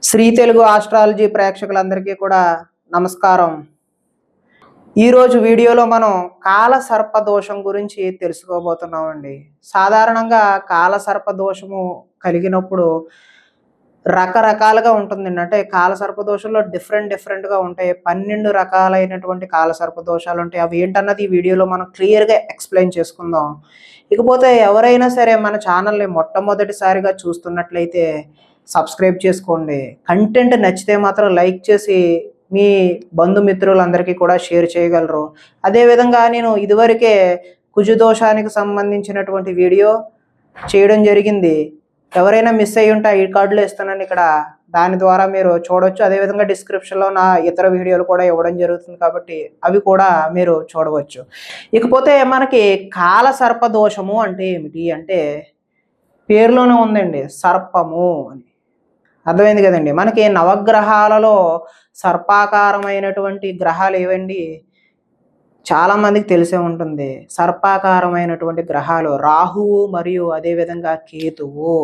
Shri Telugu astrology ప్రేక్షకులందరికీ కూడా నమస్కారం. ఈరోజు వీడియోలో మనం కాల సర్ప దోషం గురించి తెలుసుకోబోతున్నామండి. సాధారణంగా కాల సర్ప దోషము కలిగినప్పుడు రకరకాలుగా ఉంటుందండి. అంటే కాల సర్ప దోషంలో డిఫరెంట్గా ఉంటాయి. 12 రకాలైనటువంటి కాల సర్ప దోషాలు ఉంటాయి. అవి ఏంటన్నది ఈ వీడియోలో మనం క్లియర్గా ఎక్స్ప్లెయిన్ చేసుకుందాం. ఇకపోతే ఎవరైనా సరే మన ఛానల్ని మొట్టమొదటిసారిగా చూస్తున్నట్లయితే సబ్స్క్రైబ్ చేసుకోండి. కంటెంట్ నచ్చితే మాత్రం లైక్ చేసి మీ బంధుమిత్రులందరికీ కూడా షేర్ చేయగలరు. అదేవిధంగా నేను ఇదివరకే కుజదోషానికి సంబంధించినటువంటి వీడియో చేయడం జరిగింది. ఎవరైనా మిస్ అయ్యి ఉంటే ఈ కార్డులో ఇస్తున్నాను ఇక్కడ, దాని ద్వారా మీరు చూడవచ్చు. అదేవిధంగా డిస్క్రిప్షన్లో నా ఇతర వీడియోలు కూడా ఇవ్వడం జరుగుతుంది కాబట్టి అవి కూడా మీరు చూడవచ్చు. ఇకపోతే మనకి కాల సర్ప దోషము అంటే ఏమిటి అంటే పేరులోనే ఉందండి, సర్పము అని. అర్థమైంది కదండి. మనకి నవగ్రహాలలో సర్పాకారమైనటువంటి గ్రహాలు ఏవండి చాలా మందికి తెలిసే ఉంటుంది. సర్పాకారమైనటువంటి గ్రహాలు రాహువు మరియు అదేవిధంగా కేతువు.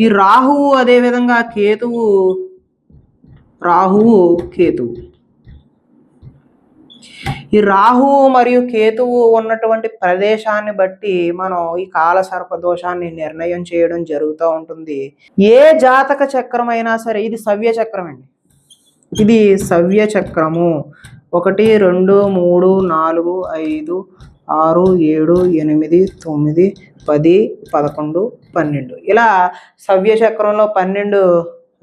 ఈ రాహువు అదేవిధంగా కేతువు ఈ రాహువు మరియు కేతువు ఉన్నటువంటి ప్రదేశాన్ని బట్టి మనం ఈ కాల సర్ప దోషాన్ని నిర్ణయం చేయడం జరుగుతూ ఉంటుంది. ఏ జాతక చక్రం అయినా సరే, ఇది సవ్య చక్రం అండి. ఇది సవ్య చక్రము. 1 2 3 4 5 6 7 8 9 10 11 12 ఇలా సవ్య చక్రంలో 12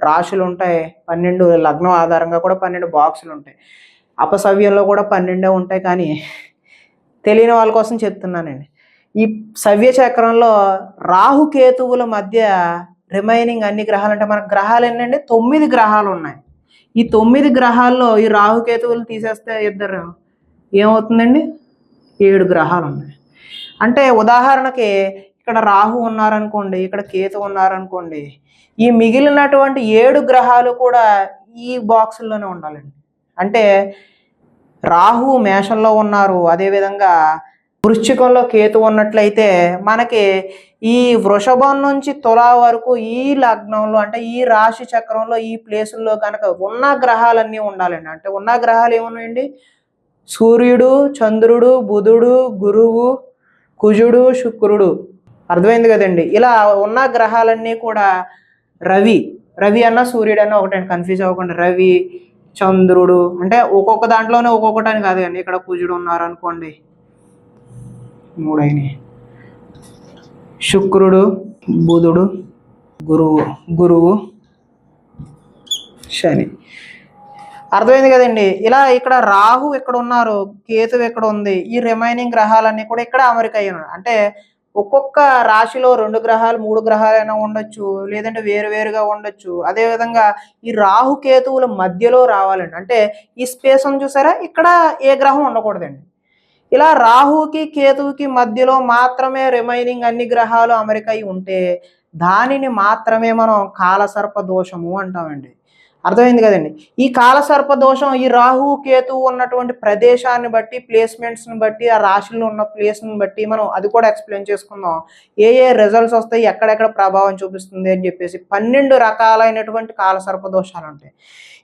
రాశులు ఉంటాయి. 12 లగ్నం ఆధారంగా కూడా 12 బాక్సులు ఉంటాయి. అపసవ్యంలో కూడా 12 ఉంటాయి. కానీ తెలియని వాళ్ళ కోసం చెప్తున్నానండి. ఈ సవ్య చక్రంలో రాహుకేతువుల మధ్య రిమైనింగ్ అన్ని గ్రహాలు, అంటే మనకు గ్రహాలు ఏంటంటే 9 గ్రహాలు ఉన్నాయి. ఈ 9 గ్రహాల్లో ఈ రాహుకేతువులు తీసేస్తే ఇద్దరు ఏమవుతుందండి, 7 గ్రహాలు ఉన్నాయి. అంటే ఉదాహరణకి ఇక్కడ రాహు ఉన్నారనుకోండి, ఇక్కడ కేతు ఉన్నారనుకోండి, ఈ మిగిలినటువంటి 7 గ్రహాలు కూడా ఈ బాక్సుల్లోనే ఉండాలండి. అంటే రాహు మేషంలో ఉన్నారు, అదేవిధంగా వృశ్చికంలో కేతు ఉన్నట్లయితే మనకి ఈ వృషభం నుంచి తులా వరకు ఈ లగ్నంలో, అంటే ఈ రాశి చక్రంలో ఈ ప్లేసుల్లో కనుక ఉన్న గ్రహాలన్నీ ఉండాలండి. అంటే ఉన్న గ్రహాలు ఏమున్నాయండి, సూర్యుడు, చంద్రుడు, బుధుడు, గురువు, కుజుడు, శుక్రుడు. అర్థమైంది కదండి. ఇలా ఉన్న గ్రహాలన్నీ కూడా రవి అన్న సూర్యుడు అన్న ఒకటే, కన్ఫ్యూజ్ అవ్వకుండా. రవి, చంద్రుడు, అంటే ఒక్కొక్క దాంట్లోనే ఒక్కొక్కటి అని కాదు అండి. ఇక్కడ కుజుడు ఉన్నారనుకోండి, 3 అయినాయి. శుక్రుడు, బుధుడు, గురువు, శని. అర్థమైంది కదండి. ఇలా ఇక్కడ రాహు ఇక్కడ ఉన్నారు, కేతు ఇక్కడ ఉంది. ఈ రిమైనింగ్ గ్రహాలన్నీ కూడా ఇక్కడ అమరిక అయ్యి ఉన్నాయి. అంటే ఒక్కొక్క రాశిలో 2 గ్రహాలు 3 గ్రహాలైనా ఉండొచ్చు, లేదంటే వేరుగా ఉండొచ్చు. అదేవిధంగా ఈ రాహుకేతువుల మధ్యలో రావాలండి. అంటే ఈ స్పేస్ అని చూసారా, ఇక్కడ ఏ గ్రహం ఉండకూడదండి. ఇలా రాహుకి కేతువుకి మధ్యలో మాత్రమే రిమైనింగ్ అన్ని గ్రహాలు అమరిక అయి ఉంటే దానిని మాత్రమే మనం కాలసర్ప దోషము అంటామండి. అర్థమైంది కదండి. ఈ కాలసర్ప దోషం ఈ రాహు కేతువు ఉన్నటువంటి ప్రదేశాన్ని బట్టి, ప్లేస్మెంట్స్ని బట్టి, ఆ రాశిలో ఉన్న ప్లేస్ని బట్టి మనం అది కూడా ఎక్స్ప్లెయిన్ చేసుకుందాం. ఏ రిజల్ట్స్ వస్తాయి, ఎక్కడెక్కడ ప్రభావం చూపిస్తుంది అని చెప్పేసి 12 రకాలైనటువంటి కాలసర్ప దోషాలు ఉంటాయి.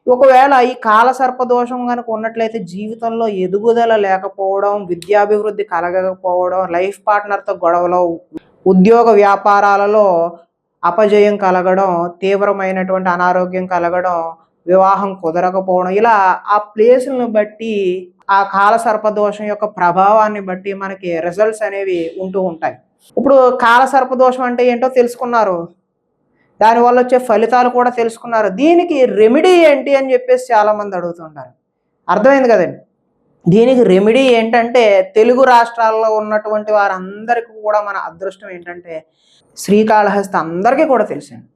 ఒకవేళ ఈ కాలసర్ప దోషం కనుక ఉన్నట్లయితే జీవితంలో ఎదుగుదల లేకపోవడం, విద్యాభివృద్ధి కలగకపోవడం, లైఫ్ పార్ట్నర్తో గొడవలు, ఉద్యోగ వ్యాపారాలలో అపజయం కలగడం, తీవ్రమైనటువంటి అనారోగ్యం కలగడం, వివాహం కుదరకపోవడం, ఇలా ఆ ప్లేస్ను బట్టి, ఆ కాలసర్ప దోషం యొక్క ప్రభావాన్ని బట్టి మనకి రిజల్ట్స్ అనేవి ఉంటూ ఉంటాయి. ఇప్పుడు కాలసర్ప దోషం అంటే ఏంటో తెలుసుకున్నారు, దానివల్ల వచ్చే ఫలితాలు కూడా తెలుసుకున్నారు. దీనికి రెమెడీ ఏంటి అని చెప్పేసి చాలామంది అడుగుతుంటారు. అర్థమైంది కదండి. దీనికి రెమెడీ ఏంటంటే తెలుగు రాష్ట్రాల్లో ఉన్నటువంటి వారందరికీ కూడా మన అదృష్టం ఏంటంటే శ్రీకాళహస్తి అందరికీ కూడా తెలుసండి.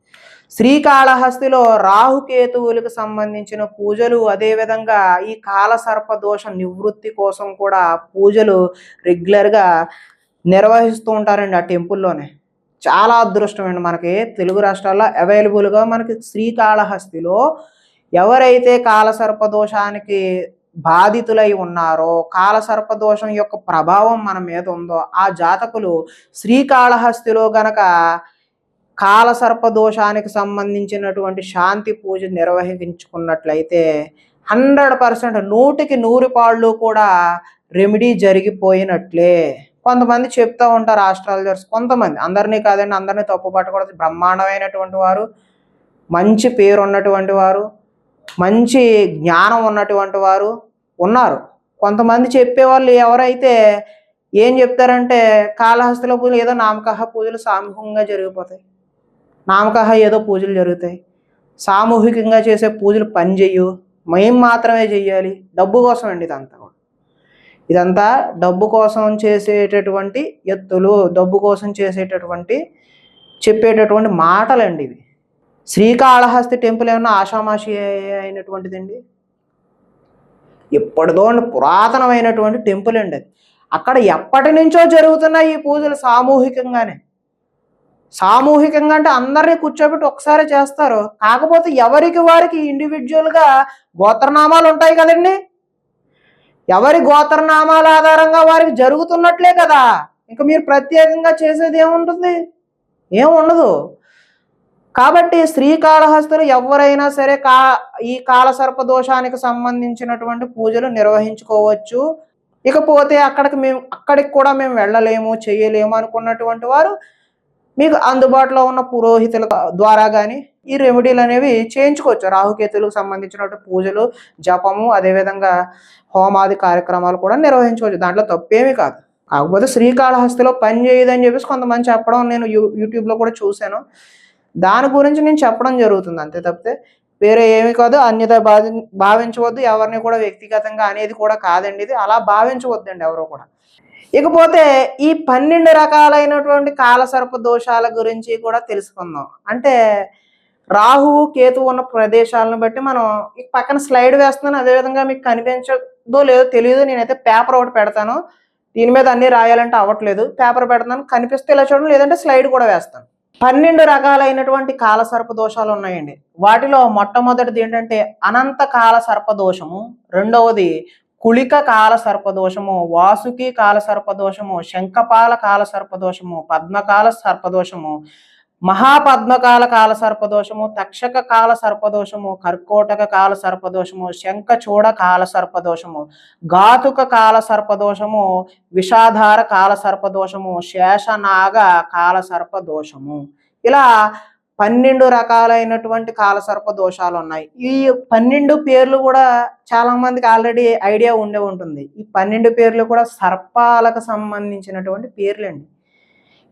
శ్రీకాళహస్తిలో రాహుకేతువులకు సంబంధించిన పూజలు, అదేవిధంగా ఈ కాలసర్ప దోష నివృత్తి కోసం కూడా పూజలు రెగ్యులర్గా నిర్వహిస్తూ ఉంటారండి ఆ టెంపుల్లోనే. చాలా అదృష్టం అండి మనకి తెలుగు రాష్ట్రాల్లో అవైలబుల్గా మనకి శ్రీకాళహస్తిలో ఎవరైతే కాలసర్ప దోషానికి బాధితులై ఉన్నారో, కాలసర్ప దోషం యొక్క ప్రభావం మన మీద ఉందో ఆ జాతకులు శ్రీకాళహస్తిలో గనక కాలసర్ప దోషానికి సంబంధించినటువంటి శాంతి పూజ నిర్వహించుకున్నట్లయితే 100% 100కి 100 పాళ్ళు కూడా రెమెడీ జరిగిపోయినట్లే. కొంతమంది చెప్తూ ఉంటారు ఆస్ట్రాలజర్స్, కొంతమంది, అందరినీ కాదండి, అందరినీ తప్పు పట్టకూడదు. బ్రహ్మాండమైనటువంటి వారు, మంచి పేరు ఉన్నటువంటి వారు, మంచి జ్ఞానం ఉన్నటువంటి వారు ఉన్నారు. కొంతమంది చెప్పేవాళ్ళు ఎవరైతే ఏం చెప్తారంటే కాళహస్తిల పూజలు ఏదో నామకహ పూజలు సామూహికంగా జరిగిపోతాయి, నామకహ ఏదో పూజలు జరుగుతాయి, సామూహికంగా చేసే పూజలు పని చెయ్యు, మేము మాత్రమే చెయ్యాలి, డబ్బు కోసం అండి. ఇదంతా డబ్బు కోసం చేసేటటువంటి ఎత్తులు, డబ్బు కోసం చేసేటటువంటి చెప్పేటటువంటి మాటలండి ఇవి. శ్రీకాళహస్తి టెంపుల్ ఏమన్నా ఆషామాషి అయినటువంటిదండి? ఎప్పటిదో పురాతనమైనటువంటి టెంపుల్ అండి అది. అక్కడ ఎప్పటి నుంచో జరుగుతున్నాయి ఈ పూజలు సామూహికంగానే. సామూహికంగా అంటే అందరినీ కూర్చోబెట్టి ఒకసారి చేస్తారు. కాకపోతే ఎవరికి వారికి ఇండివిజువల్గా గోత్రనామాలు ఉంటాయి కదండి. ఎవరి గోత్రనామాల ఆధారంగా వారికి జరుగుతున్నట్లే కదా. ఇంకా మీరు ప్రత్యేకంగా చేసేది ఏముంటుంది? ఏముండదు. కాబట్టి శ్రీకాళహస్తులు ఎవరైనా సరే ఈ కాలసర్ప దోషానికి సంబంధించినటువంటి పూజలు నిర్వహించుకోవచ్చు. ఇకపోతే అక్కడికి కూడా మేము వెళ్ళలేము, చేయలేము అనుకున్నటువంటి వారు మీకు అందుబాటులో ఉన్న పురోహితుల ద్వారా కానీ ఈ రెమెడీలు అనేవి చేయించుకోవచ్చు. రాహుకేతులకు సంబంధించినటువంటి పూజలు, జపము, అదేవిధంగా హోమాది కార్యక్రమాలు కూడా నిర్వహించుకోవచ్చు. దాంట్లో తప్పేమీ కాదు. కాకపోతే శ్రీకాళహస్తిలో పని చేయదని చెప్పేసి కొంతమంది చెప్పడం నేను యూట్యూబ్లో కూడా చూశాను. దాని గురించి నేను చెప్పడం జరుగుతుంది, అంతే తప్పితే వేరే ఏమి కాదు. అన్యత భావించవద్దు, ఎవరిని కూడా వ్యక్తిగతంగా అనేది కూడా కాదండి ఇది. అలా భావించవద్దండి ఎవరు కూడా. ఇకపోతే ఈ 12 రకాలైనటువంటి కాలసర్ప దోషాల గురించి కూడా తెలుసుకుందాం. అంటే రాహువు కేతువు ఉన్న ప్రదేశాలను బట్టి మనం ఈ పక్కన స్లైడ్ వేస్తున్నాను, అదేవిధంగా మీకు కనిపించదో లేదో తెలియదు. నేనైతే పేపర్ ఒకటి పెడతాను, దీని మీద అన్ని రాయాలంటే అవ్వట్లేదు, పేపర్ పెడతాను, కనిపిస్తే ఇలా చూడండి, లేదంటే స్లైడ్ కూడా వేస్తాను. 12 రకాలైనటువంటి కాలసర్ప దోషాలు ఉన్నాయండి. వాటిలో మొట్టమొదటిది ఏంటంటే అనంత కాల సర్పదోషము, రెండవది కుళిక కాల సర్పదోషము, వాసుకి కాల సర్పదోషము, శంఖపాల కాల సర్పదోషము, పద్మకాల సర్పదోషము, మహాపద్మకాల కాల సర్పదోషము, తక్షక కాల సర్పదోషము, కర్కోటక కాల సర్పదోషము, శంఖచూడ కాల సర్పదోషము, ఘాతుక కాల సర్పదోషము, విషాధార కాల సర్పదోషము, శేషనాగ కాల సర్పదోషము. ఇలా 12 రకాలైనటువంటి కాలసర్ప దోషాలు ఉన్నాయి. ఈ 12 పేర్లు కూడా చాలా మందికి ఆల్రెడీ ఐడియా ఉండే ఉంటుంది. ఈ 12 పేర్లు కూడా సర్పాలకు సంబంధించినటువంటి పేర్లండి.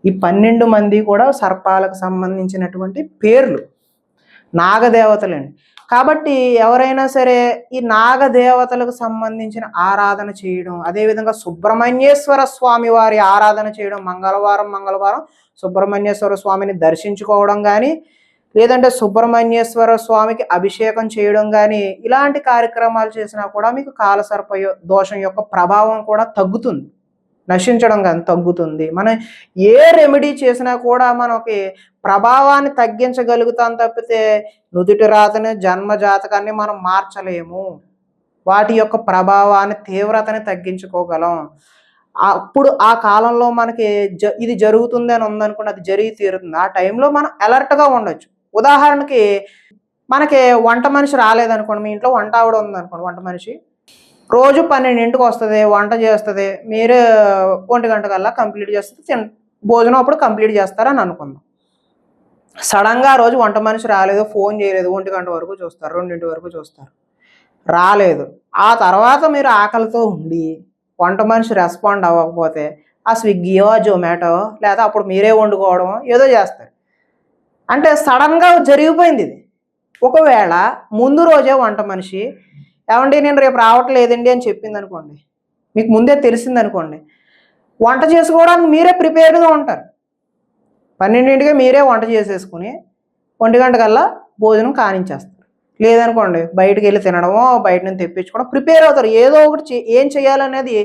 ఈ 12 మంది కూడా సర్పాలకు సంబంధించినటువంటి పేర్లు, నాగదేవతలండి. కాబట్టి ఎవరైనా సరే ఈ నాగదేవతలకు సంబంధించిన ఆరాధన చేయడం, అదేవిధంగా సుబ్రహ్మణ్యేశ్వర స్వామి వారి ఆరాధన చేయడం, మంగళవారం సుబ్రహ్మణ్యేశ్వర స్వామిని దర్శించుకోవడం కానీ, లేదంటే సుబ్రహ్మణ్యేశ్వర స్వామికి అభిషేకం చేయడం కానీ, ఇలాంటి కార్యక్రమాలు చేసినా కూడా మీకు కాలసర్ప దోషం యొక్క ప్రభావం కూడా తగ్గుతుంది, నశించడం కానీ తగ్గుతుంది. మనం ఏ రెమెడీ చేసినా కూడా మనకి ప్రభావాన్ని తగ్గించగలుగుతాం తప్పితే నుదుటి రాతని, జన్మ జాతకాన్ని మనం మార్చలేము. వాటి యొక్క ప్రభావాన్ని, తీవ్రతని తగ్గించుకోగలం. అప్పుడు ఆ కాలంలో మనకి ఇది జరుగుతుంది అని ఉందనుకోండి, అది జరిగి తీరుతుంది. ఆ టైంలో మనం అలర్ట్గా ఉండొచ్చు. ఉదాహరణకి మనకి వంట మనిషి రాలేదనుకోండి, మీ ఇంట్లో వంట ఆవిడ ఉందనుకోండి, వంట మనిషి రోజు 12ంటికి వస్తుంది, వంట చేస్తుంది, మీరే 1 గంటకల్లా కంప్లీట్ చేస్తుంది, భోజనం అప్పుడు కంప్లీట్ చేస్తారని అనుకుందాం. సడన్గా ఆ రోజు వంట మనిషి రాలేదు, ఫోన్ చేయలేదు, 1 గంట వరకు చూస్తారు, 2 వరకు చూస్తారు, రాలేదు. ఆ తర్వాత మీరు ఆకలితో ఉండి వంట మనిషి రెస్పాండ్ అవ్వకపోతే ఆ స్విగ్గీయో, జొమాటో, లేదా అప్పుడు మీరే వండుకోవడమో ఏదో చేస్తారు. అంటే సడన్గా జరిగిపోయింది ఇది. ఒకవేళ ముందు రోజే వంట మనిషి ఏమండి నేను రేపు రావట్లేదండి అని చెప్పింది అనుకోండి, మీకు ముందే తెలిసిందనుకోండి, వంట చేసుకోవడానికి మీరే ప్రిపేర్డ్గా ఉంటారు. 12ంటికి మీరే వంట చేసేసుకుని 1 గంటకల్లా భోజనం కానించేస్తారు. లేదనుకోండి బయటకు వెళ్ళి తినడమో, బయట నుంచి తెప్పించుకోవడం, ప్రిపేర్ అవుతారు. ఏదో ఒకటి ఏం చేయాలనేది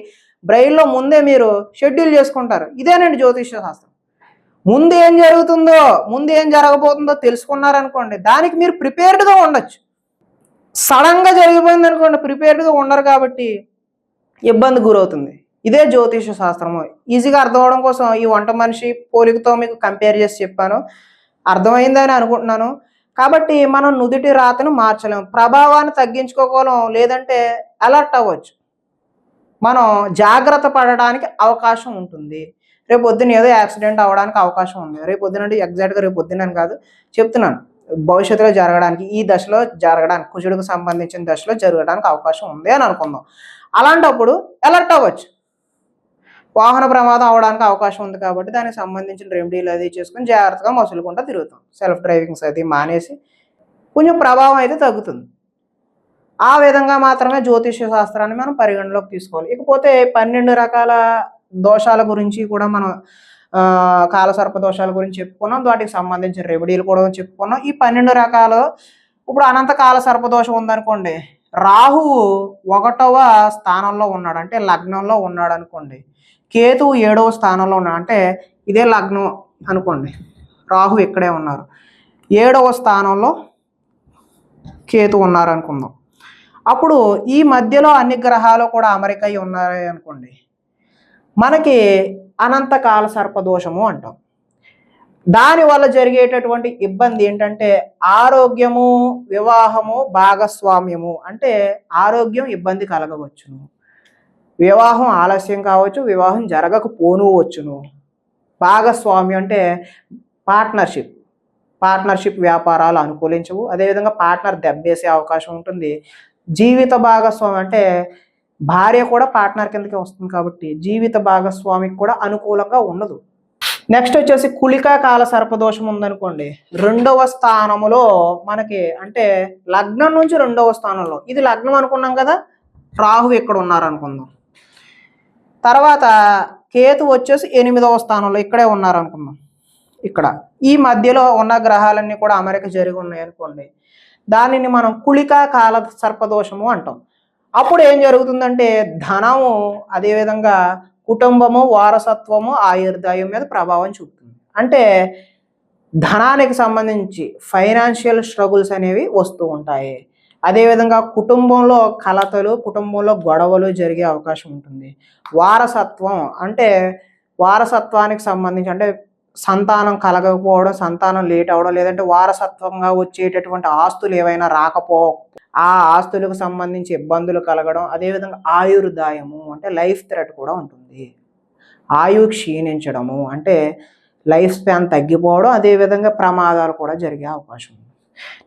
బ్రెయిన్లో ముందే మీరు షెడ్యూల్ చేసుకుంటారు. ఇదేనండి జ్యోతిష్య శాస్త్రం. ముందు ఏం జరుగుతుందో, ముందు ఏం జరగబోతుందో తెలుసుకున్నారనుకోండి, దానికి మీరు ప్రిపేర్డ్గా ఉండొచ్చు. సడన్గా జరిగిపోయింది అనుకోండి, ప్రిపేర్డ్గా ఉండరు కాబట్టి ఇబ్బంది గురవుతుంది. ఇదే జ్యోతిష శాస్త్రము. ఈజీగా అర్థం అవడం కోసం ఈ వంట మనిషి పోలికతో మీకు కంపేర్ చేసి చెప్పాను. అర్థమైందని అనుకుంటున్నాను. కాబట్టి మనం నుదుటి రాతను మార్చలేం, ప్రభావాన్ని తగ్గించుకోగలం, లేదంటే అలర్ట్ అవ్వచ్చు, మనం జాగ్రత్త పడడానికి అవకాశం ఉంటుంది. రేపు పొద్దున్న ఏదో యాక్సిడెంట్ అవ్వడానికి అవకాశం ఉంది. రేపు పొద్దున అంటే ఎగ్జాక్ట్గా రేపు పొద్దునని కాదు చెప్తున్నాను, భవిష్యత్తులో జరగడానికి, ఈ దశలో జరగడానికి, కుజుడికి సంబంధించిన దశలో జరగడానికి అవకాశం ఉంది అని అనుకుందాం. అలాంటప్పుడు అలర్ట్ అవ్వచ్చు, వాహన ప్రమాదం అవడానికి అవకాశం ఉంది. కాబట్టి దానికి సంబంధించిన రెమెడీలు అది చేసుకుని జాగ్రత్తగా మసులుకుంటూ తిరుగుతాం. సెల్ఫ్ డ్రైవింగ్స్ అది మానేసి కొంచెం ప్రభావం అయితే తగ్గుతుంది. ఆ విధంగా మాత్రమే జ్యోతిష్య శాస్త్రాన్ని మనం పరిగణలోకి తీసుకోవాలి. ఇకపోతే 12 రకాల దోషాల గురించి కూడా మనం కాలసర్ప దోషాల గురించి చెప్పుకున్నాం, వాటికి సంబంధించిన రెమెడీలు కూడా చెప్పుకున్నాం. ఈ 12 రకాలు ఇప్పుడు అనంత కాల సర్పదోషం ఉందనుకోండి, రాహువు 1వ స్థానంలో ఉన్నాడు అంటే లగ్నంలో ఉన్నాడు అనుకోండి, కేతువు 7వ స్థానంలో ఉన్నాడు అంటే ఇదే లగ్నం అనుకోండి, రాహు ఇక్కడే ఉన్నారు, 7వ స్థానంలో కేతు ఉన్నారు అనుకుందాం. అప్పుడు ఈ మధ్యలో అన్ని గ్రహాలు కూడా అమరికై ఉన్నాయి అనుకోండి, మనకి అనంతకాల సర్పదోషము అంటాం. దానివల్ల జరిగేటటువంటి ఇబ్బంది ఏంటంటే ఆరోగ్యము, వివాహము, భాగస్వామ్యము. అంటే ఆరోగ్యం ఇబ్బంది కలగవచ్చును, వివాహం ఆలస్యం కావచ్చు, వివాహం జరగకపోను వచ్చును. భాగస్వామ్యం అంటే పార్ట్నర్షిప్ వ్యాపారాలు అనుకూలించవు, అదేవిధంగా పార్ట్నర్ దెబ్బేసే అవకాశం ఉంటుంది. జీవిత భాగస్వామి అంటే భార్య కూడా పార్ట్నర్ కిందకి వస్తుంది, కాబట్టి జీవిత భాగస్వామికి కూడా అనుకూలంగా ఉండదు. నెక్స్ట్ వచ్చేసి కులికా కాల సర్పదోషం ఉందనుకోండి, 2వ స్థానములో మనకి అంటే లగ్నం నుంచి 2వ స్థానంలో, ఇది లగ్నం అనుకున్నాం కదా, రాహు ఇక్కడ ఉన్నారు అనుకుందాం. తర్వాత కేతు వచ్చేసి 8వ స్థానంలో ఇక్కడే ఉన్నారు అనుకుందాం. ఇక్కడ ఈ మధ్యలో ఉన్న గ్రహాలన్నీ కూడా అమరిక జరిగి ఉన్నాయి అనుకోండి, దానిని మనం కులికా కాల సర్పదోషము అంటాం. అప్పుడు ఏం జరుగుతుందంటే ధనము, అదేవిధంగా కుటుంబము, వారసత్వము, ఆయుర్దాయం మీద ప్రభావం చూపుతుంది. అంటే ధనానికి సంబంధించి ఫైనాన్షియల్ స్ట్రగుల్స్ అనేవి వస్తూ ఉంటాయి. అదేవిధంగా కుటుంబంలో కలతలు, కుటుంబంలో గొడవలు జరిగే అవకాశం ఉంటుంది. వారసత్వం అంటే వారసత్వానికి సంబంధించి అంటే సంతానం కలగకపోవడం, సంతానం లేట్ అవ్వడం, లేదంటే వారసత్వంగా వచ్చేటటువంటి ఆస్తులు ఏవైనా రాకపో, ఆ ఆస్తులకు సంబంధించి ఇబ్బందులు కలగడం. అదేవిధంగా ఆయుర్దాయము అంటే లైఫ్ థ్రెట్ కూడా ఉంటుంది, ఆయువు క్షీణించడము అంటే లైఫ్ స్పాన్ తగ్గిపోవడం, అదేవిధంగా ప్రమాదాలు కూడా జరిగే అవకాశం ఉంది.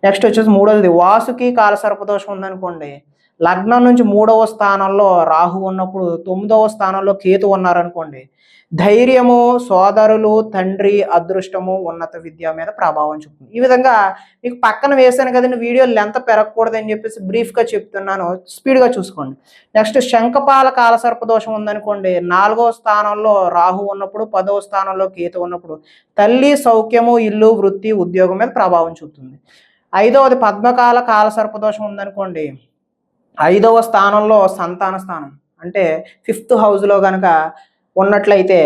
నెక్స్ట్ వచ్చేసి 3వది వాసుకి కాల సర్పదోషం ఉందనుకోండి, లగ్నం నుంచి 3వ స్థానంలో రాహు ఉన్నప్పుడు 9వ స్థానంలో కేతు ఉన్నారనుకోండి, ధైర్యము, సోదరులు, తండ్రి, అదృష్టము, ఉన్నత విద్య మీద ప్రభావం చూపుతుంది. ఈ విధంగా మీకు పక్కన వేసాను కదండి, వీడియో లెంత్ పెరగకూడదని చెప్పేసి బ్రీఫ్గా చెప్తున్నాను, స్పీడ్గా చూసుకోండి. నెక్స్ట్ శంఖపాల కాల సర్పదోషం ఉందనుకోండి, 4వ స్థానంలో రాహు ఉన్నప్పుడు, 10వ స్థానంలో కేతు ఉన్నప్పుడు తల్లి, సౌఖ్యము, ఇల్లు, వృత్తి, ఉద్యోగం మీద ప్రభావం చూపుతుంది. 5వది పద్మకాల కాల సర్పదోషం ఉందనుకోండి, 5వ స్థానంలో సంతాన స్థానం అంటే 5th హౌస్లో కనుక ఉన్నట్లయితే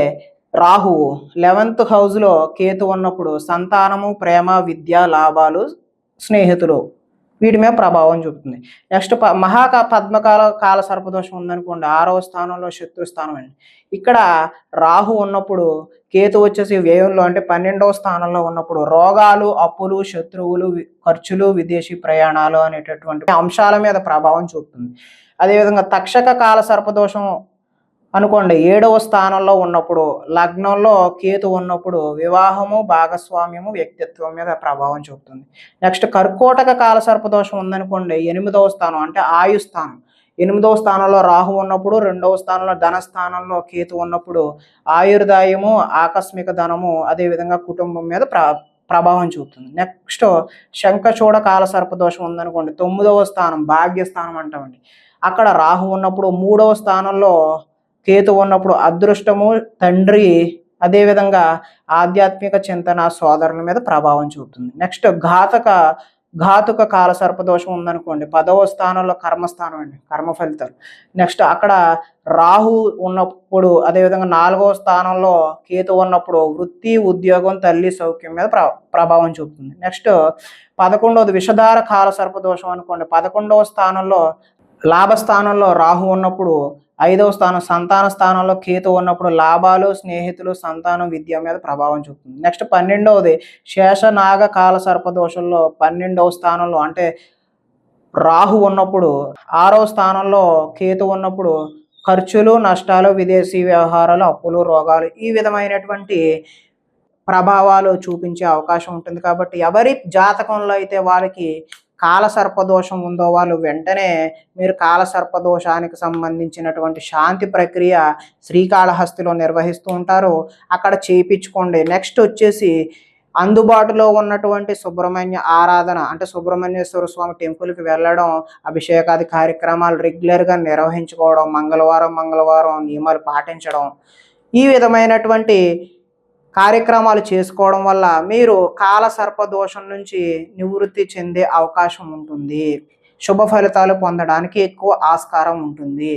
రాహువు, 11th హౌస్లో కేతు ఉన్నప్పుడు సంతానము, ప్రేమ, విద్య, లాభాలు, స్నేహితులు వీటి మీద ప్రభావం చూపుతుంది. నెక్స్ట్ పద్మకాల కాల సర్పదోషం ఉందనుకోండి, 6వ స్థానంలో శత్రుస్థానం అండి. ఇక్కడ రాహు ఉన్నప్పుడు కేతు వచ్చేసి వ్యయంలో అంటే 12వ స్థానంలో ఉన్నప్పుడు రోగాలు, అప్పులు, శత్రువులు, ఖర్చులు, విదేశీ ప్రయాణాలు అనేటటువంటి అంశాల మీద ప్రభావం చూపుతుంది. అదేవిధంగా తక్షక కాల సర్పదోషం అనుకోండి, 7వ స్థానంలో ఉన్నప్పుడు లగ్నంలో కేతు ఉన్నప్పుడు వివాహము, భాగస్వామ్యము, వ్యక్తిత్వం మీద ప్రభావం చూపుతుంది. నెక్స్ట్ కర్కోటక కాల సర్పదోషం ఉందనుకోండి, 8వ స్థానం అంటే ఆయుస్థానం, 8వ స్థానంలో రాహు ఉన్నప్పుడు, 2వ స్థానంలో ధనస్థానంలో కేతు ఉన్నప్పుడు ఆయుర్దాయము, ఆకస్మిక ధనము, అదేవిధంగా కుటుంబం మీద ప్రభావం చూపుతుంది. నెక్స్ట్ శంఖచూడ కాల సర్పదోషం ఉందనుకోండి, 9వ స్థానం భాగ్యస్థానం అంటామండి, అక్కడ రాహు ఉన్నప్పుడు, 3వ స్థానంలో కేతు ఉన్నప్పుడు అదృష్టము, తండ్రి, అదేవిధంగా ఆధ్యాత్మిక చింతన, సోదరుల మీద ప్రభావం చూపుతుంది. నెక్స్ట్ ఘాతుక కాల సర్పదోషం ఉందనుకోండి, 10వ స్థానంలో కర్మస్థానం అండి, కర్మ ఫలితాలు. నెక్స్ట్ అక్కడ రాహు ఉన్నప్పుడు, అదేవిధంగా 4వ స్థానంలో కేతు ఉన్నప్పుడు వృత్తి, ఉద్యోగం, తల్లి, సౌఖ్యం మీద ప్రభావం చూపుతుంది. నెక్స్ట్ 11వది విషధార కాల సర్పదోషం అనుకోండి, 11వ స్థానంలో లాభస్థానంలో రాహు ఉన్నప్పుడు 5వ స్థానం సంతాన స్థానంలో కేతు ఉన్నప్పుడు లాభాలు, స్నేహితులు, సంతానం, విద్య మీద ప్రభావం చూపుతుంది. నెక్స్ట్ 12వది శేషనాగ కాల సర్ప దోషంలో 12వ స్థానంలో అంటే రాహు ఉన్నప్పుడు, 6వ స్థానంలో కేతు ఉన్నప్పుడు ఖర్చులు, నష్టాలు, విదేశీ వ్యవహారాలు, అప్పులు, రోగాలు ఈ విధమైనటువంటి ప్రభావాలు చూపించే అవకాశం ఉంటుంది. కాబట్టి ఎవరి జాతకంలో అయితే వాళ్ళకి కాలసర్పదోషం ఉందో వాళ్ళు వెంటనే మీరు కాలసర్పదోషానికి సంబంధించినటువంటి శాంతి ప్రక్రియ శ్రీకాళహస్తిలో నిర్వహిస్తూ ఉంటారు, అక్కడ చేయించుకోండి. నెక్స్ట్ వచ్చేసి అందుబాటులో ఉన్నటువంటి సుబ్రహ్మణ్య ఆరాధన అంటే సుబ్రహ్మణ్యేశ్వర స్వామి టెంపుల్కి వెళ్ళడం, అభిషేకాది కార్యక్రమాలు రెగ్యులర్గా నిర్వహించుకోవడం, మంగళవారం నియమాలు పాటించడం, ఈ విధమైనటువంటి కార్యక్రమాలు చేసుకోవడం వల్ల మీరు కాలసర్పదోషం నుంచి నివృత్తి చెందే అవకాశం ఉంటుంది. శుభ ఫలితాలు పొందడానికి ఎక్కువ ఆస్కారం ఉంటుంది.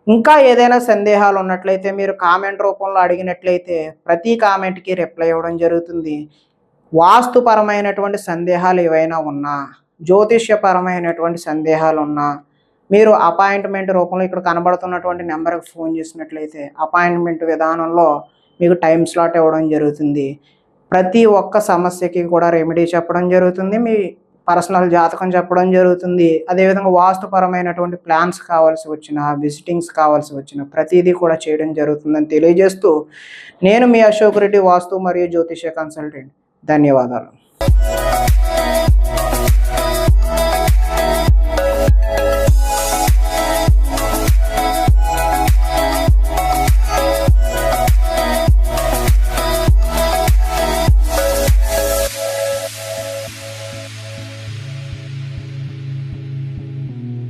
ఇంకా ఏదైనా సందేహాలు ఉన్నట్లయితే మీరు కామెంట్ రూపంలో అడిగినట్లయితే ప్రతి కామెంట్కి రిప్లై ఇవ్వడం జరుగుతుంది. వాస్తుపరమైనటువంటి సందేహాలు ఏవైనా ఉన్నా, జ్యోతిష్యపరమైనటువంటి సందేహాలు ఉన్నా మీరు అపాయింట్మెంట్ రూపంలో ఇక్కడ కనబడుతున్నటువంటి నెంబర్కి ఫోన్ చేసినట్లయితే అపాయింట్మెంట్ విధానంలో మీకు టైం స్లాట్ ఇవ్వడం జరుగుతుంది. ప్రతి ఒక్క సమస్యకి కూడా రెమెడీ చెప్పడం జరుగుతుంది, మీ పర్సనల్ జాతకం చెప్పడం జరుగుతుంది. అదేవిధంగా వాస్తుపరమైనటువంటి ప్లాన్స్ కావాల్సి వచ్చిన, విజిటింగ్స్ కావాల్సి వచ్చిన ప్రతిదీ కూడా చేయడం జరుగుతుందని తెలియజేస్తూ నేను మీ అశోక్ రెడ్డి వాస్తు మరియు జ్యోతిష కన్సల్టెంట్. ధన్యవాదాలు.